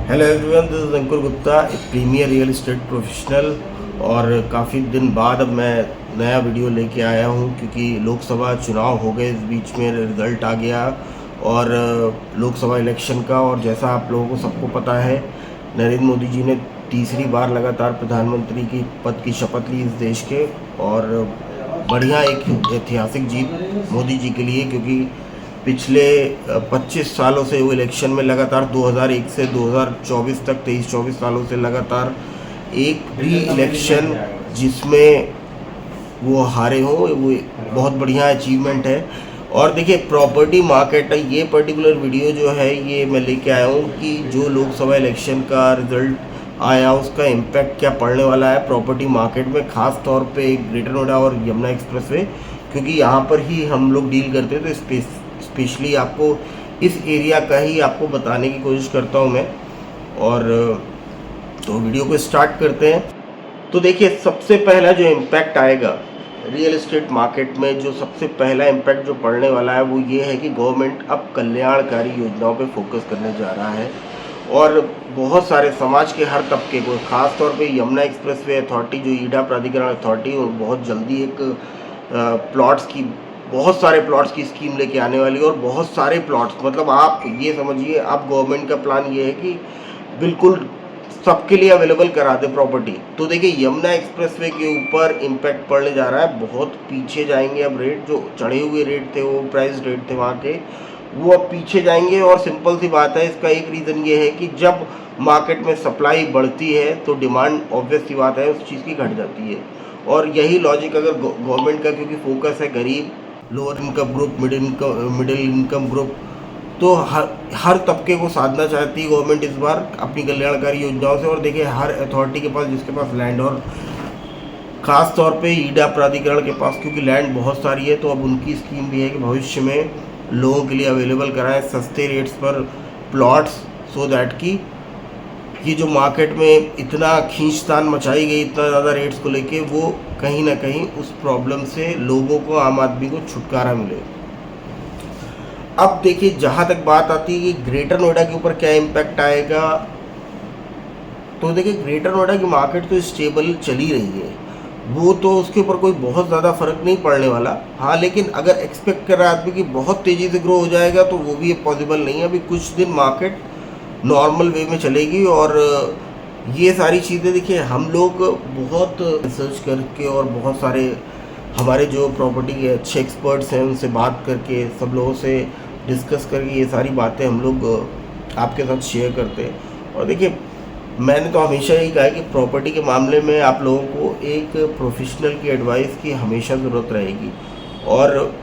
Hello everyone, this is अंकुर गुप्ता, एक premiere real estate professional. और काफ़ी दिन बाद अब मैं नया वीडियो लेके आया हूँ क्योंकि लोकसभा चुनाव हो गए, इस बीच में रिज़ल्ट आ गया और लोकसभा इलेक्शन का। और जैसा आप लोगों को सबको पता है, नरेंद्र मोदी जी ने तीसरी बार लगातार प्रधानमंत्री की पद की शपथ ली इस देश के। और बढ़िया एक ऐतिहासिक जीत मोदी जी के लिए, क्योंकि पिछले 25 सालों से वो इलेक्शन में लगातार 2001 से 2024 तक 23-24 सालों से लगातार एक भी इलेक्शन जिसमें वो हारे हों, वो बहुत बढ़िया अचीवमेंट है। और देखिए, प्रॉपर्टी मार्केट, ये पर्टिकुलर वीडियो जो है ये मैं लेके आया हूँ कि जो लोकसभा इलेक्शन का रिजल्ट आया उसका इम्पैक्ट क्या पड़ने वाला है प्रॉपर्टी मार्केट में, ख़ास तौर पे ग्रेटर नोएडा और यमुना एक्सप्रेसवे, क्योंकि यहाँ पर ही हम लोग डील करते हैं। तो स्पेशली आपको इस एरिया का ही आपको बताने की कोशिश करता हूँ मैं। और तो वीडियो को स्टार्ट करते हैं। तो देखिए, सबसे पहला जो इम्पैक्ट आएगा रियल एस्टेट मार्केट में, जो सबसे पहला इम्पैक्ट जो पड़ने वाला है वो ये है कि गवर्नमेंट अब कल्याणकारी योजनाओं पे फोकस करने जा रहा है। और बहुत सारे समाज के हर तबके को, खास तौर पे यमुना एक्सप्रेसवे अथॉरिटी, जो ईडा प्राधिकरण अथॉरिटी, और बहुत जल्दी एक प्लॉट्स की, बहुत सारे प्लॉट्स की स्कीम लेके आने वाली है। और बहुत सारे प्लॉट्स, मतलब आप ये समझिए, आप गवर्नमेंट का प्लान ये है कि बिल्कुल सबके लिए अवेलेबल करा दे प्रॉपर्टी। तो देखिए, यमुना एक्सप्रेसवे के ऊपर इम्पैक्ट पड़ने जा रहा है। बहुत पीछे जाएंगे अब रेट, जो चढ़े हुए रेट थे, वो प्राइस रेट थे वहाँ के, वो अब पीछे जाएंगे। और सिंपल सी बात है, इसका एक रीज़न ये है कि जब मार्केट में सप्लाई बढ़ती है तो डिमांड, ऑब्वियस सी बात है, उस चीज़ की घट जाती है। और यही लॉजिक अगर गवर्नमेंट का, क्योंकि फोकस है गरीब, lower income group, middle income group, तो हर तबके को साधना चाहती है गवर्नमेंट इस बार अपनी कल्याणकारी योजनाओं से। और देखिए, हर अथॉरिटी के पास, जिसके पास लैंड, और ख़ास तौर पे ईडा प्राधिकरण के पास, क्योंकि लैंड बहुत सारी है, तो अब उनकी स्कीम भी है कि भविष्य में लोगों के लिए अवेलेबल कराएं सस्ते रेट्स पर प्लॉट्स, सो दैट कि ये जो मार्केट में इतना खींचतान मचाई गई, इतना ज़्यादा रेट्स को लेके, वो कहीं ना कहीं उस प्रॉब्लम से लोगों को, आम आदमी को छुटकारा मिले। अब देखिए, जहाँ तक बात आती है कि ग्रेटर नोएडा के ऊपर क्या इम्पैक्ट आएगा, तो देखिए, ग्रेटर नोएडा की मार्केट तो स्टेबल चली रही है, वो तो उसके ऊपर कोई बहुत ज़्यादा फर्क नहीं पड़ने वाला। हाँ, लेकिन अगर एक्सपेक्ट कर रहा है आदमी कि बहुत तेज़ी से ग्रो हो जाएगा, तो वो भी पॉसिबल नहीं है। अभी कुछ दिन मार्केट नॉर्मल वे में चलेगी। और ये सारी चीज़ें देखिए, हम लोग बहुत रिसर्च करके और बहुत सारे हमारे जो प्रॉपर्टी के अच्छे एक्सपर्ट्स हैं उनसे बात करके, सब लोगों से डिस्कस करके, ये सारी बातें हम लोग आपके साथ शेयर करते हैं। और देखिए, मैंने तो हमेशा यही कहा है कि प्रॉपर्टी के मामले में आप लोगों को एक प्रोफेशनल की एडवाइस की हमेशा ज़रूरत रहेगी। और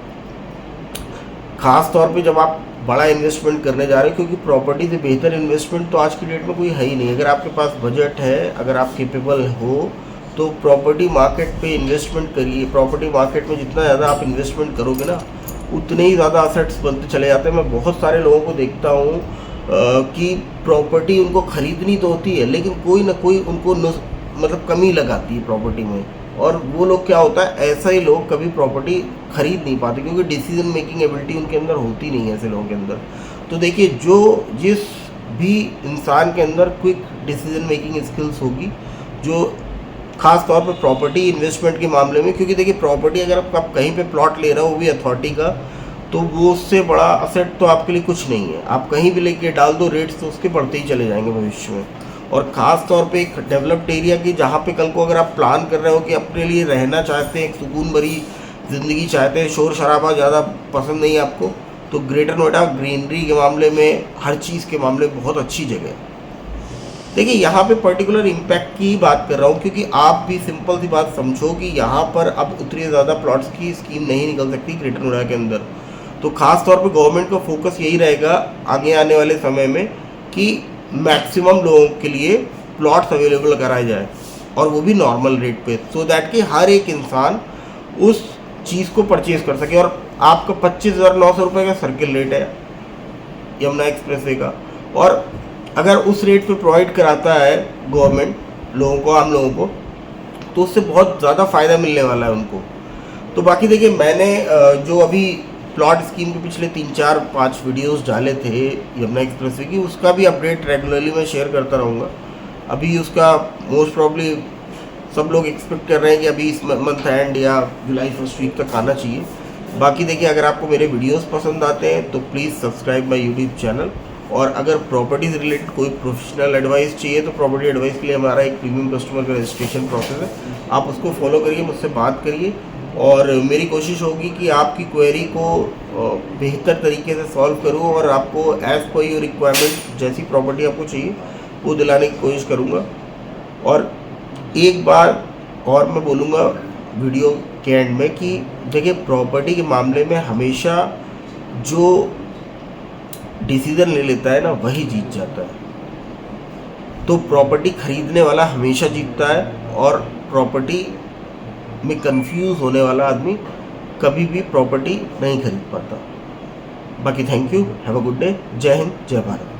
ख़ास तौर पे जब आप बड़ा इन्वेस्टमेंट करने जा रहे हैं, क्योंकि प्रॉपर्टी से बेहतर इन्वेस्टमेंट तो आज की डेट में कोई है ही नहीं। अगर आपके पास बजट है, अगर आप केपेबल हो, तो प्रॉपर्टी मार्केट पे इन्वेस्टमेंट करिए। प्रॉपर्टी मार्केट में जितना ज़्यादा आप इन्वेस्टमेंट करोगे ना, उतने ही ज़्यादा असेट्स बनते चले जाते हैं। मैं बहुत सारे लोगों को देखता हूँ कि प्रॉपर्टी उनको ख़रीदनी तो होती है, लेकिन कोई ना कोई उनको मतलब कमी लगाती है प्रॉपर्टी में। और वो लोग, क्या होता है, ऐसा ही लोग कभी प्रॉपर्टी खरीद नहीं पाते, क्योंकि डिसीजन मेकिंग एबिलिटी उनके अंदर होती नहीं है ऐसे लोगों के अंदर। तो देखिए, जिस भी इंसान के अंदर क्विक डिसीजन मेकिंग स्किल्स होगी, जो खास तौर पे प्रॉपर्टी इन्वेस्टमेंट के मामले में, क्योंकि देखिए, प्रॉपर्टी अगर आप कहीं पे प्लॉट ले रहे हो, वो भी अथॉरिटी का, तो वो उससे बड़ा असेट तो आपके लिए कुछ नहीं है। आप कहीं भी लेके डाल दो, रेट्स तो उसके बढ़ते ही चले जाएंगे भविष्य में। और ख़ास तौर पे एक डेवलप्ड एरिया की, जहाँ पे कल को अगर आप प्लान कर रहे हो कि अपने लिए रहना चाहते हैं, एक सुकून भरी ज़िंदगी चाहते हैं, शोर शराबा ज़्यादा पसंद नहीं है आपको, तो ग्रेटर नोएडा ग्रीनरी के मामले में, हर चीज़ के मामले में बहुत अच्छी जगह है। देखिए, यहाँ पे पर्टिकुलर इम्पैक्ट की बात कर रहा हूँ, क्योंकि आप भी सिंपल सी बात समझो कि यहाँ पर अब उतनी ज़्यादा प्लॉट्स की स्कीम नहीं निकल सकती ग्रेटर नोएडा के अंदर। तो खास तौर पे गवर्नमेंट का फोकस यही रहेगा आगे आने वाले समय में कि मैक्सिमम लोगों के लिए प्लॉट्स अवेलेबल कराए जाए, और वो भी नॉर्मल रेट पे, सो दैट कि हर एक इंसान उस चीज़ को परचेज़ कर सके। और आपका 25,900 रुपये का सर्किल रेट है यमुना एक्सप्रेसवे का, और अगर उस रेट पे प्रोवाइड कराता है गवर्नमेंट लोगों को, आम लोगों को, तो उससे बहुत ज़्यादा फ़ायदा मिलने वाला है उनको। तो बाकी देखिए, मैंने जो अभी प्लॉट स्कीम के पिछले 3-4-5 वीडियोस डाले थे यमुना एक्सप्रेसवे की, उसका भी अपडेट रेगुलरली मैं शेयर करता रहूँगा। अभी उसका मोस्ट प्रॉब्ली सब लोग एक्सपेक्ट कर रहे हैं कि अभी इस मंथ एंड या जुलाई फर्स्ट वीक तक आना चाहिए। बाकी देखिए, अगर आपको मेरे वीडियोस पसंद आते हैं तो please subscribe my YouTube channel. और अगर प्रॉपर्टी से रिलेटेड कोई प्रोफेशनल एडवाइस चाहिए तो प्रॉपर्टी एडवाइस के लिए हमारा एक प्रीमियम कस्टमर का रजिस्ट्रेशन प्रोसेस है, आप उसको फॉलो करिए, मुझसे बात करिए और मेरी कोशिश होगी कि आपकी क्वेरी को बेहतर तरीके से सॉल्व करूँ और आपको एज़ पर योर रिक्वायरमेंट जैसी प्रॉपर्टी आपको चाहिए वो दिलाने की कोशिश करूँगा। और एक बार और मैं बोलूँगा वीडियो के एंड में कि देखिए, प्रॉपर्टी के मामले में हमेशा जो डिसीज़न ले लेता है ना वही जीत जाता है। तो प्रॉपर्टी खरीदने वाला हमेशा जीतता है और प्रॉपर्टी में कंफ्यूज होने वाला आदमी कभी भी प्रॉपर्टी नहीं खरीद पाता। बाकी thank you, have a good day, जय हिंद, जय भारत।